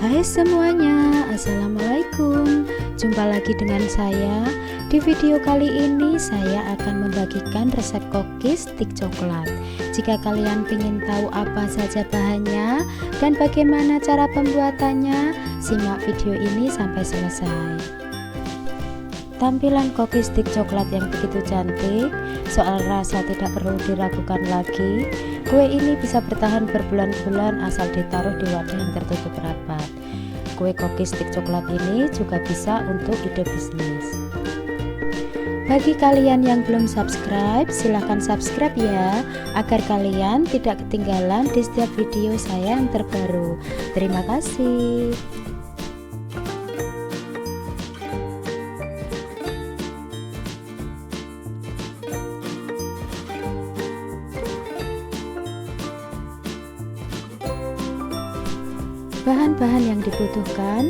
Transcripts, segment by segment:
Hai semuanya, Assalamualaikum. Jumpa lagi dengan saya. Di video kali ini saya akan membagikan resep cookies stick coklat. Jika kalian ingin tahu apa saja bahannya dan bagaimana cara pembuatannya, simak video ini sampai selesai. Tampilan cookies stick coklat yang begitu cantik, soal rasa tidak perlu diragukan lagi. Kue ini bisa bertahan berbulan-bulan asal ditaruh di wadah yang tertutup rapat. Kue cookies stick coklat ini juga bisa untuk ide bisnis. Bagi kalian yang belum subscribe, silahkan subscribe ya, agar kalian tidak ketinggalan di setiap video saya yang terbaru. Terima kasih. Bahan-bahan yang dibutuhkan,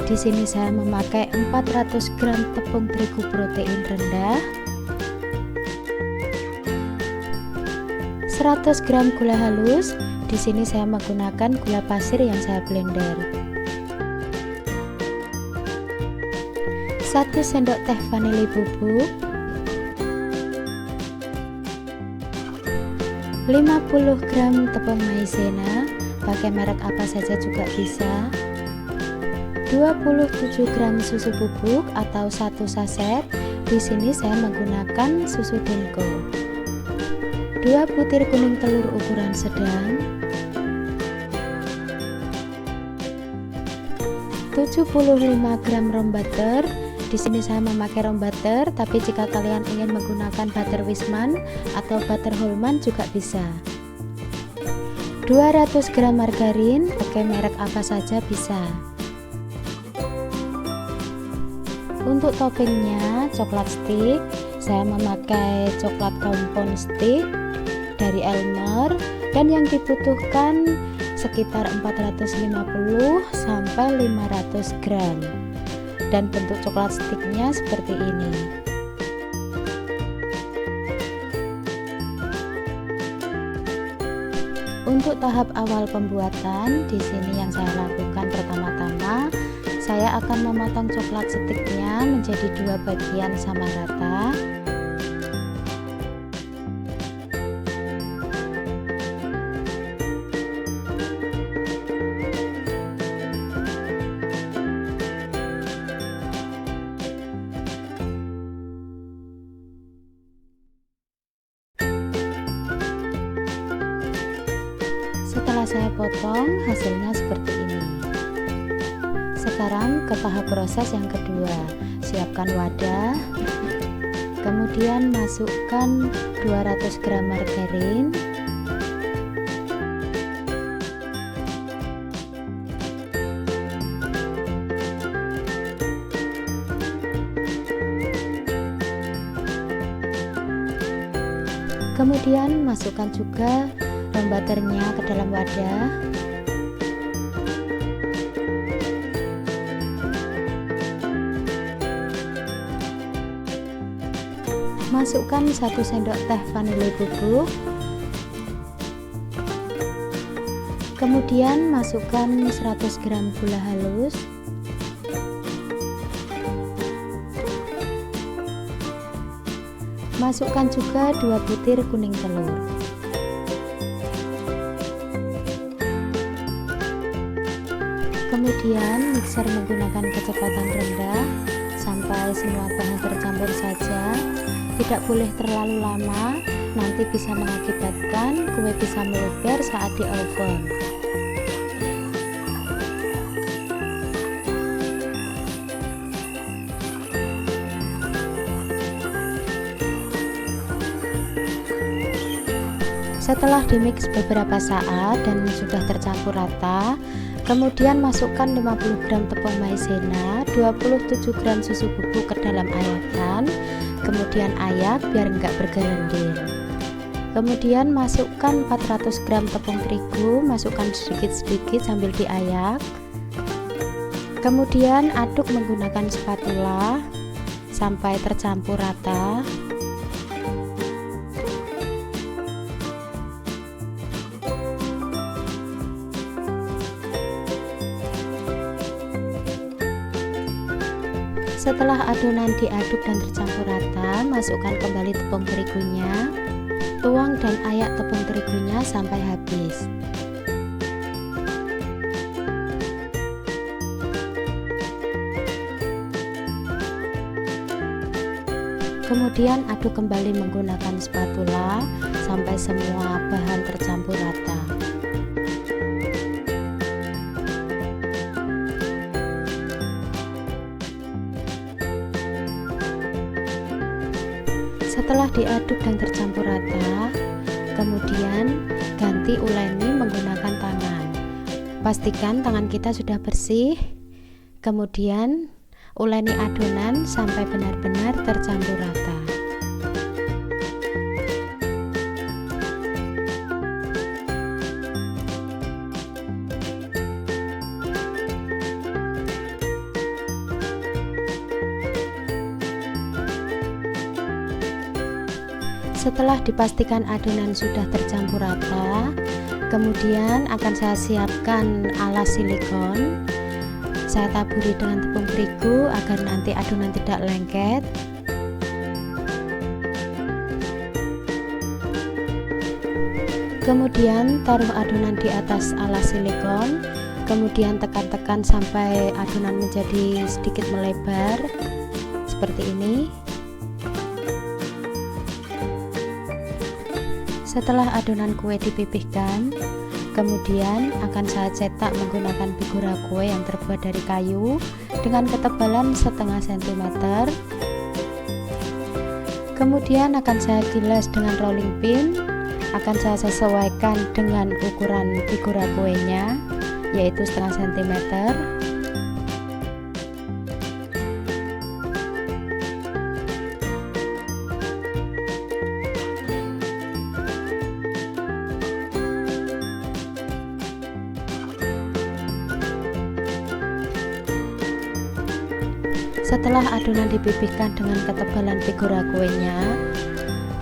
di sini saya memakai 400 gram tepung terigu protein rendah, 100 gram gula halus. Di sini saya menggunakan gula pasir yang saya blender, 1 sendok teh vanili bubuk, 50 gram tepung maizena. Pakai merek apa saja juga bisa. 27 gram susu bubuk atau 1 saset. Di sini saya menggunakan susu Denko. 2 butir kuning telur ukuran sedang. 75 gram rum butter. Di sini saya memakai rum butter, tapi jika kalian ingin menggunakan butter Wisman atau butter Holman juga bisa. 200 gram margarin, pakai merek apa saja bisa. Untuk toppingnya coklat stick, saya memakai coklat compound stick dari Elmer, dan yang dibutuhkan sekitar 450 sampai 500 gram. Dan bentuk coklat sticknya seperti ini. Untuk tahap awal pembuatan, di sini yang saya lakukan pertama-tama, saya akan memotong coklat sticknya menjadi 2 bagian sama rata. Setelah saya potong, hasilnya seperti ini. Sekarang ke tahap proses yang kedua. Siapkan wadah, kemudian masukkan 200 gram margarin, kemudian masukkan juga rum butternya ke dalam wadah. Masukkan 1 sendok teh vanili bubuk. Kemudian masukkan 100 gram gula halus. Masukkan juga 2 butir kuning telur. Kemudian mixer menggunakan kecepatan rendah sampai semua bahan tercampur saja. Tidak boleh terlalu lama, nanti bisa mengakibatkan kue bisa meluber saat di oven. Setelah dimix beberapa saat dan sudah tercampur rata, kemudian masukkan 50 gram tepung maizena, 27 gram susu bubuk ke dalam ayakan, kemudian ayak biar enggak bergerendil. Kemudian masukkan 400 gram tepung terigu, masukkan sedikit-sedikit sambil diayak. Kemudian aduk menggunakan spatula sampai tercampur rata. Setelah adonan diaduk dan tercampur rata, masukkan kembali tepung terigunya. Tuang dan ayak tepung terigunya sampai habis. Kemudian aduk kembali menggunakan spatula sampai semua bahan tercampur rata. Setelah diaduk dan tercampur rata, kemudian ganti uleni menggunakan tangan. Pastikan tangan kita sudah bersih. Kemudian uleni adonan sampai benar-benar tercampur rata. Setelah dipastikan adonan sudah tercampur rata, kemudian akan saya siapkan alas silikon. Saya taburi dengan tepung terigu agar nanti adonan tidak lengket. Kemudian taruh adonan di atas alas silikon, kemudian tekan-tekan sampai adonan menjadi sedikit melebar seperti ini. Setelah adonan kue dipipihkan, kemudian akan saya cetak menggunakan figura kue yang terbuat dari kayu dengan ketebalan setengah sentimeter. Kemudian akan saya gilas dengan rolling pin, akan saya sesuaikan dengan ukuran figura kuenya, yaitu setengah sentimeter. Setelah adonan dipipihkan dengan ketebalan figura kuenya,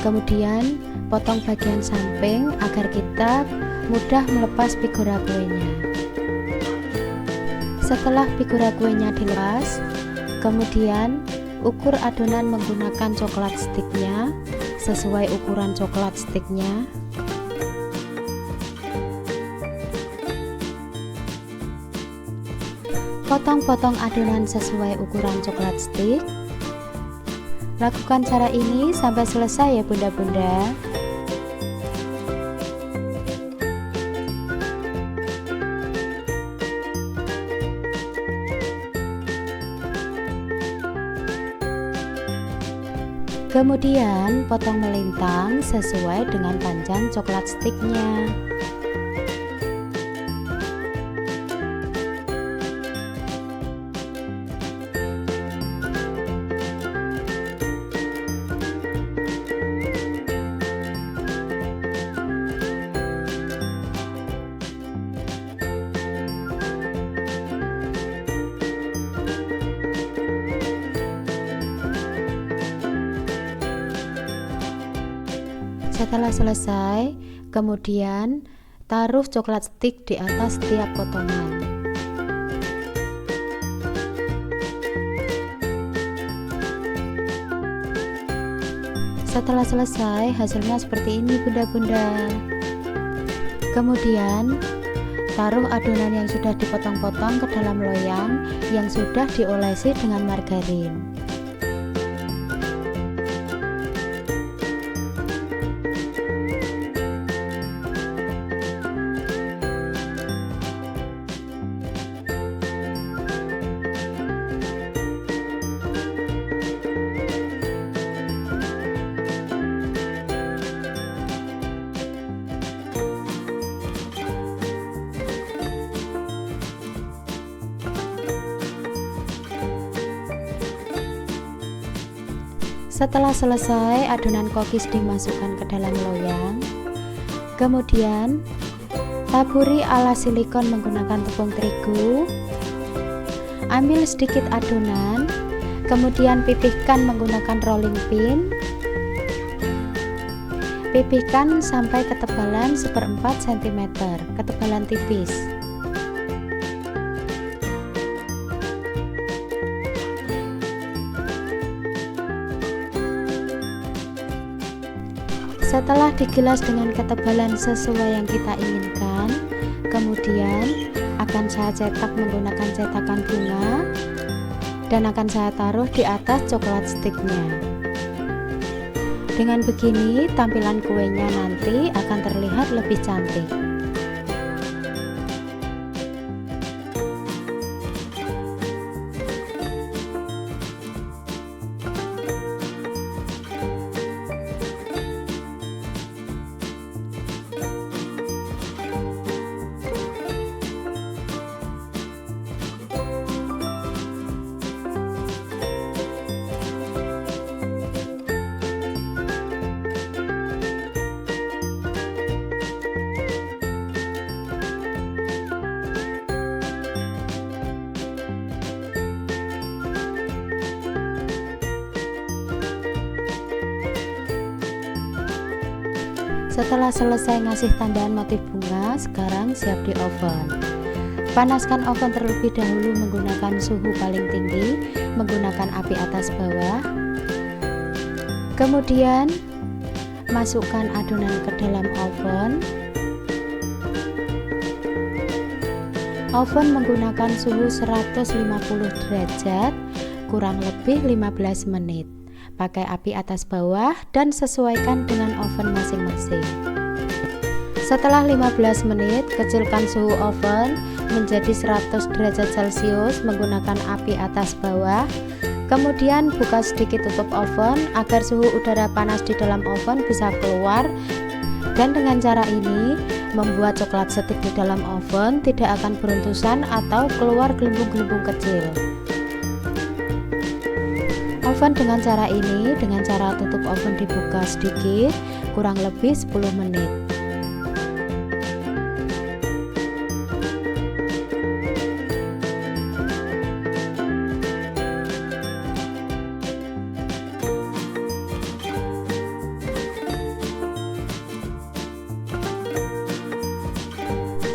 kemudian potong bagian samping agar kita mudah melepas figura kuenya. Setelah figura kuenya dilepas, kemudian ukur adonan menggunakan coklat sticknya sesuai ukuran coklat sticknya. Potong-potong adonan sesuai ukuran coklat stick. Lakukan cara ini sampai selesai ya bunda-bunda. Kemudian potong melintang sesuai dengan panjang coklat sticknya. Setelah selesai, kemudian taruh coklat stick di atas setiap potongan. Setelah selesai, hasilnya seperti ini bunda-bunda. Kemudian taruh adonan yang sudah dipotong-potong ke dalam loyang yang sudah diolesi dengan margarin. Setelah selesai, adonan kokis dimasukkan ke dalam loyang. Kemudian taburi alas silikon menggunakan tepung terigu. Ambil sedikit adonan, kemudian pipihkan menggunakan rolling pin. Pipihkan sampai ketebalan 1/4 cm, ketebalan tipis. Setelah digilas dengan ketebalan sesuai yang kita inginkan, kemudian akan saya cetak menggunakan cetakan bunga dan akan saya taruh di atas coklat sticknya. Dengan begini tampilan kuenya nanti akan terlihat lebih cantik. Setelah selesai ngasih tandaan motif bunga, sekarang siap di oven. Panaskan oven terlebih dahulu menggunakan suhu paling tinggi, menggunakan api atas bawah. Kemudian masukkan adonan ke dalam oven. Oven menggunakan suhu 150 derajat kurang lebih 15 menit. Pakai api atas bawah dan sesuaikan dengan oven masing-masing. Setelah 15 menit, kecilkan suhu oven menjadi 100 derajat Celcius menggunakan api atas bawah. Kemudian buka sedikit tutup oven agar suhu udara panas di dalam oven bisa keluar. Dan dengan cara ini membuat coklat stik di dalam oven tidak akan beruntusan atau keluar gelembung-gelembung kecil. Oven dengan cara ini, dengan cara tutup oven dibuka sedikit, kurang lebih 10 menit.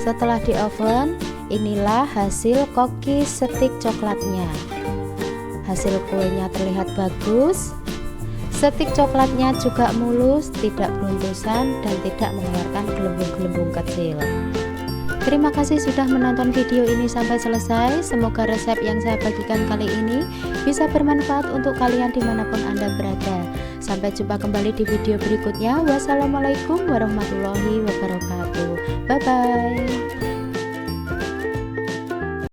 Setelah di oven, inilah hasil cookies stik coklatnya. Hasil kuenya terlihat bagus, stik coklatnya juga mulus, tidak beruntusan dan tidak mengeluarkan gelembung-gelembung kecil. Terima kasih sudah menonton video ini sampai selesai. Semoga resep yang saya bagikan kali ini bisa bermanfaat untuk kalian dimanapun Anda berada. Sampai jumpa kembali di video berikutnya. Wassalamualaikum warahmatullahi wabarakatuh. Bye bye.